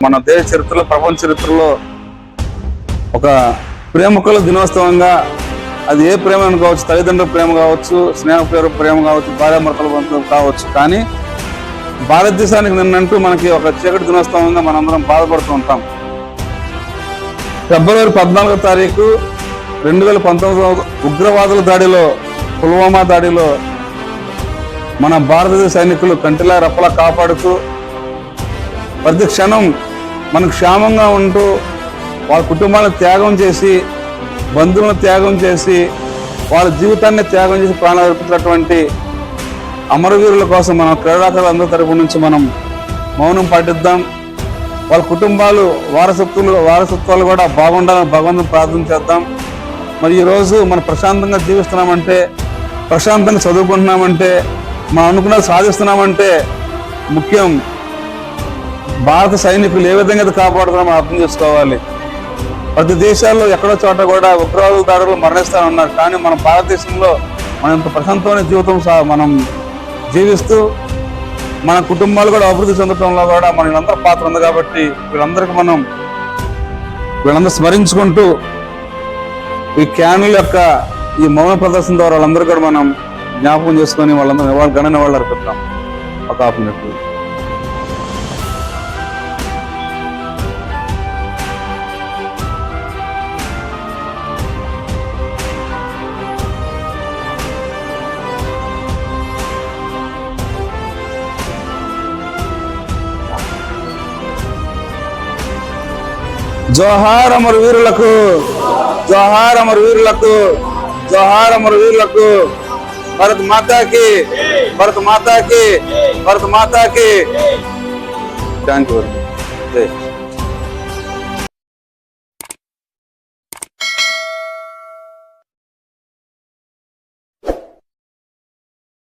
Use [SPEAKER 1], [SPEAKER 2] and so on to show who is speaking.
[SPEAKER 1] మన దేశ చరిత్రలో, ప్రపంచ చరిత్రలో ఒక ప్రేమికుల దినోత్సవంగా, అది ఏ ప్రేమ కావచ్చు, తల్లిదండ్రుల ప్రేమ కావచ్చు, స్నేహ ప్రేమ కావచ్చు, భార్యాభర్తల బంధువులు కావచ్చు, కానీ భారతదేశానికి నిన్నంటూ మనకి ఒక చీకటి దినోత్సవంగా మనందరం బాధపడుతూ ఉంటాం. ఫిబ్రవరి 14వ తారీఖు 2019 ఉగ్రవాదుల దాడిలో, పుల్వామా దాడిలో మన భారతదేశ సైనికులు కంటిలా రెప్పలా కాపాడుతూ ప్రతి క్షణం మనకు క్షేమంగా ఉంటూ వాళ్ళ కుటుంబాలను త్యాగం చేసి, బంధువులను త్యాగం చేసి, వాళ్ళ జీవితాన్ని త్యాగం చేసి ప్రాణాలు అర్పించినటువంటి అమరవీరుల కోసం మన క్రీడాకారులందరి తరపు నుంచి మనం మౌనం పాటిద్దాం. వాళ్ళ కుటుంబాలు వారసత్వాలు కూడా బాగుండాలని భగవంతుని ప్రార్థన చేద్దాం. మరి ఈరోజు మనం ప్రశాంతంగా జీవిస్తున్నామంటే, ప్రశాంతంగా చదువుకుంటున్నామంటే, మనం అనుకున్నది సాధిస్తున్నామంటే ముఖ్యం భారత సైనికులు ఏ విధంగా కాపాడుతున్నామో అర్థం చేసుకోవాలి. ప్రతి దేశాల్లో ఎక్కడో చోట కూడా ఉగ్రవాదుల దాడులు మరణిస్తూ ఉన్నారు, కానీ మన భారతదేశంలో మనం ఇంత ప్రశాంతమైన జీవితం మనం జీవిస్తూ మన కుటుంబాలు కూడా అభివృద్ధి చెందడంలో కూడా మన వీళ్ళందరూ పాత్ర ఉంది. కాబట్టి వీళ్ళందరూ స్మరించుకుంటూ ఈ క్యానుల యొక్క ఈ మౌన ప్రదర్శన ద్వారా వాళ్ళందరూ కూడా మనం జ్ఞాపకం చేసుకొని వాళ్ళందరూ ఘన నివాళులు అర్పిద్దాం. ఒక హాఫ్ మినిట్. జోహార్ అమర వీరులకు, జోహార్ అమర వీరులకు, జోహార్ అమర వీరులకు. భారత్ మాతాకి, భారత్ మాతాకి, భారత్ మాతాకి. Thank you.